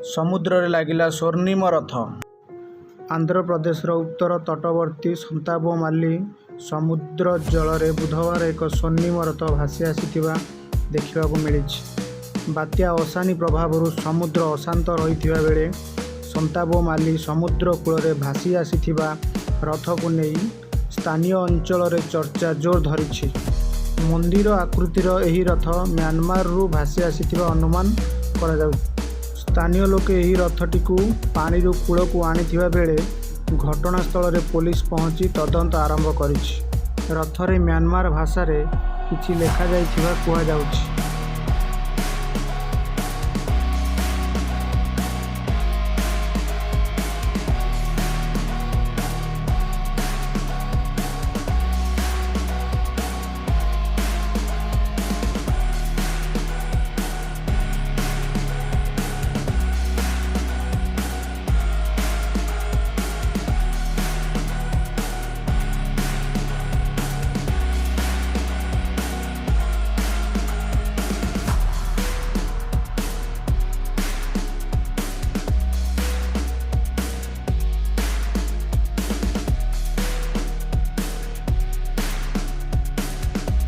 ସମୁଦ୍ରରେ ଲାଗିଲା ସ୍ୱର୍ଣ୍ଣିମ ରଥ। ଆନ୍ଧ୍ରପ୍ରଦେଶର ଉତ୍ତର ତଟବର୍ତ୍ତୀ ସନ୍ତାବୋମାଲି ସମୁଦ୍ର ଜଳରେ ବୁଧବାର ଏକ ସ୍ୱର୍ଣ୍ଣିମ ରଥ ଭାସି ଆସିଥିବା ଦେଖିବାକୁ ମିଳିଛି। ବାତ୍ୟା ଅଶାନୀ ପ୍ରଭାବରୁ ସମୁଦ୍ର ଅଶାନ୍ତ ରହିଥିବା ବେଳେ ସନ୍ତାବୋମାଲି ସମୁଦ୍ର କୂଳରେ ଭାସି ଆସିଥିବା ରଥକୁ ନେଇ ସ୍ଥାନୀୟ ଅଞ୍ଚଳରେ ଚର୍ଚ୍ଚା ଜୋର ଧରିଛି। ମନ୍ଦିର ଆକୃତିର ଏହି ରଥ ମ୍ୟାନମାରରୁ ଭାସି ଆସିଥିବା ଅନୁମାନ କରାଯାଉଛି। ସ୍ଥାନୀୟ ଲୋକେ ଏହି ରଥଟିକୁ ପାଣିରୁ କୂଳକୁ ଆଣିଥିବା ବେଳେ ଘଟଣାସ୍ଥଳରେ ପୋଲିସ ପହଞ୍ଚି ତଦନ୍ତ ଆରମ୍ଭ କରିଛି। ରଥରେ ମ୍ୟାନମାର ଭାଷାରେ କିଛି ଲେଖାଯାଇଥିବା କୁହାଯାଉଛି।